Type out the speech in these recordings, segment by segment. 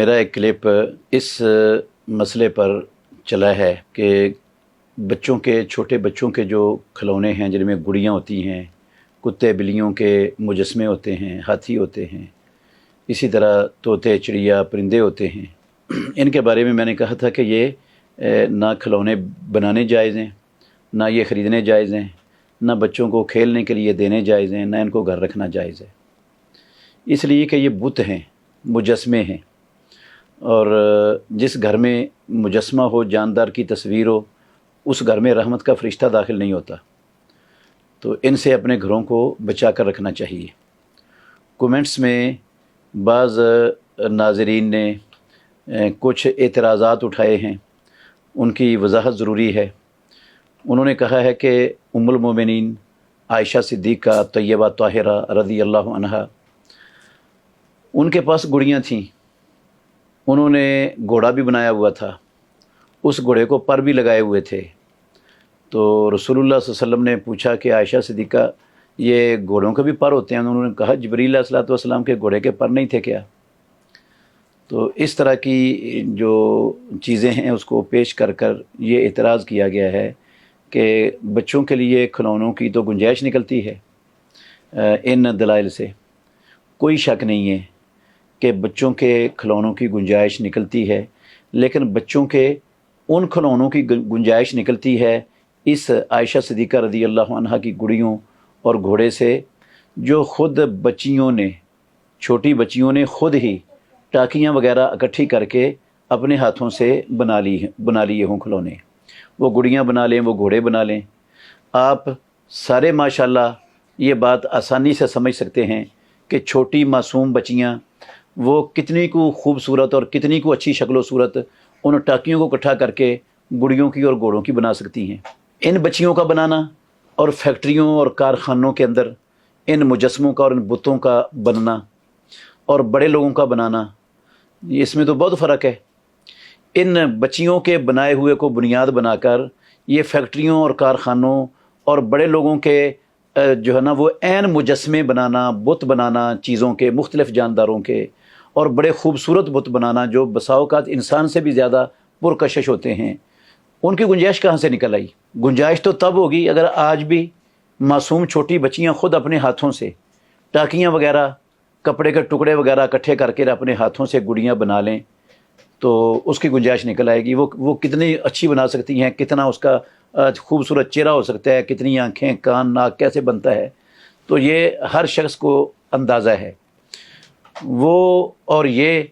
मेरा एक क्लिप इस मसले पर चला है कि बच्चों के छोटे बच्चों के जो खिलौने हैं जिनमें गुड़ियाँ होती हैं, कुत्ते बिल्लियों के मुजस्मे होते हैं, हाथी होते हैं, इसी तरह तोते चिड़िया परिंदे होते हैं। इनके बारे में मैंने कहा था कि ये ना खिलौने बनाने जायज़ हैं, ना ये ख़रीदने जायज़ हैं, ना बच्चों को खेलने के लिए देने जायज़ हैं, ना इनको घर रखना जायज़ है। इसलिए कि ये बुत हैं, मुजस्मे हैं, और जिस घर में मुजस्मा हो, जानदार की तस्वीर हो, उस घर में रहमत का फ़रिश्ता दाखिल नहीं होता। तो इनसे अपने घरों को बचा कर रखना चाहिए। कमेंट्स में बाज़ नाज़रीन ने कुछ एतराज़ात उठाए हैं, उनकी वजाहत ज़रूरी है। उन्होंने कहा है कि उम्मुल मोमिनीन आयशा सिद्दीक़ा तय्यबा ताहिरा रज़ी अल्लाहु अन्हा, उनके पास गुड़ियाँ थीं। उन्होंने घोड़ा भी बनाया हुआ था, उस घोड़े को पर भी लगाए हुए थे। तो रसूलुल्लाह सल्लल्लाहु अलैहि वसल्लम ने पूछा कि आयशा सिद्दीक़ा, ये घोड़ों के भी पर होते हैं? उन्होंने कहा जिब्रील अलैहिस्सलातु वस्सलाम के घोड़े के पर नहीं थे क्या? तो इस तरह की जो चीज़ें हैं उसको पेश कर कर ये एतराज़ किया गया है कि बच्चों के लिए खिलौनों की तो गुंजाइश निकलती है इन दलाइल से। कोई शक नहीं है कि बच्चों के खिलौनों की गुंजाइश निकलती है, लेकिन बच्चों के उन खिलौनों की गुंजाइश निकलती है इस आयशा सिद्दीक़ा रज़ी अल्लाह अन्हा की गुड़ियों और घोड़े से, जो ख़ुद बच्चियों ने, छोटी बच्चियों ने ख़ुद ही टाकियाँ वगैरह इकट्ठी करके अपने हाथों से बना लिए हों खिलौने। वो गुड़ियाँ बना लें, वो घोड़े बना लें। आप सारे माशाल्लाह ये बात आसानी से समझ सकते हैं कि छोटी मासूम बच्चियाँ वो कितनी को खूबसूरत और कितनी को अच्छी शक्ल सूरत उन टाकियों को इकट्ठा करके गुड़ियों की और घोड़ों की बना सकती हैं। इन बच्चियों का बनाना और फैक्ट्रियों और कारखानों के अंदर इन मुजस्मों का और इन बुतों का बनना और बड़े लोगों का बनाना, इसमें तो बहुत फ़र्क है। इन बच्चियों के बनाए हुए को बुनियाद बनाकर ये फैक्ट्रियों और कारखानों और बड़े लोगों के जो है ना वो ऐन मुजस्मे बनाना, बुत बनाना, चीज़ों के मुख्तलिफ़ जानदारों के, और बड़े खूबसूरत बुत बनाना जो बसा औक़ात इंसान से भी ज़्यादा पुरकशिश होते हैं, उनकी गुंजाइश कहाँ से निकल आई? गुंजाइश तो तब होगी अगर आज भी मासूम छोटी बच्चियाँ ख़ुद अपने हाथों से टाकियाँ वगैरह, कपड़े के टुकड़े वगैरह इकट्ठे करके अपने हाथों से गुड़ियाँ बना लें, तो उसकी गुंजाइश निकल आएगी। वो कितनी अच्छी बना सकती हैं, कितना उसका खूबसूरत चेहरा हो सकता है, कितनी आँखें, कान, नाक कैसे बनता है, तो ये हर शख्स को अंदाज़ा है। वो और ये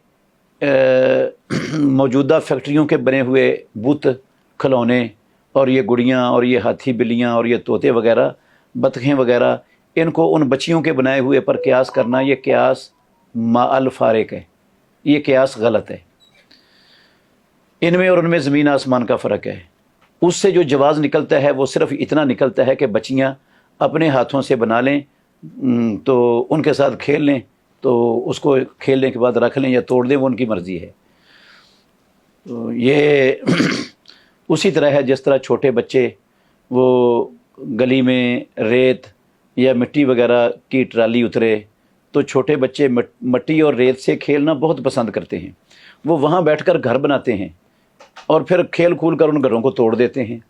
मौजूदा फैक्ट्रियों के बने हुए बुत, खिलौने और ये गुड़ियाँ और ये हाथी बिल्लियाँ और ये तोते वगैरह, बतखें वगैरह, इनको उन बच्चियों के बनाए हुए पर क़यास करना, ये क़यास माअल फ़ारिक़ है, ये क़यास गलत है। इनमें और उनमें ज़मीन आसमान का फ़र्क है। उससे जो जवाज़ निकलता है वो सिर्फ़ इतना निकलता है कि बच्चियाँ अपने हाथों से बना लें, तो उनके साथ खेल लें, तो उसको खेलने के बाद रख लें या तोड़ दें, वो उनकी मर्ज़ी है। तो ये उसी तरह है जिस तरह छोटे बच्चे वो गली में रेत या मिट्टी वगैरह की ट्राली उतरे तो छोटे बच्चे मिट्टी और रेत से खेलना बहुत पसंद करते हैं। वो वहाँ बैठकर घर बनाते हैं और फिर खेल खूल कर उन घरों को तोड़ देते हैं।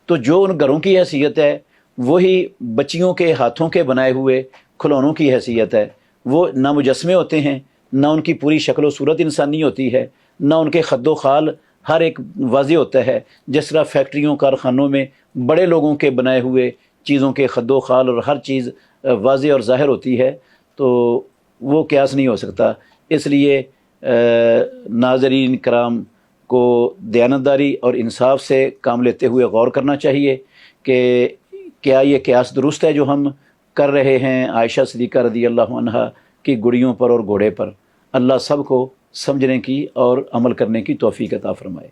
तो जो उन घरों की हैसियत है वही बच्चियों के हाथों के बनाए हुए खिलौनों की हैसियत है। वो ना मुजस्मे होते हैं, ना उनकी पूरी शक्ल व सूरत इंसानी होती है, ना उनके खद्दो खाल हर एक वाज़े होता है। जिस तरह फैक्ट्रियों कारखानों में बड़े लोगों के बनाए हुए चीज़ों के खद्दो खाल और हर चीज़ वाज़े और ज़ाहिर होती है, तो वो क़यास नहीं हो सकता। इसलिए नाज़रीन कराम को दयानतदारी और इंसाफ से काम लेते हुए गौर करना चाहिए कि क्या ये क़यास दुरुस्त है जो हम कर रहे हैं आयशा सिद्दीक़ा रज़ी अल्लाह अन्हा की गुड़ियों पर और घोड़े पर। अल्लाह सब को समझने की और अमल करने की तौफ़ीक़ अता फ़रमाए।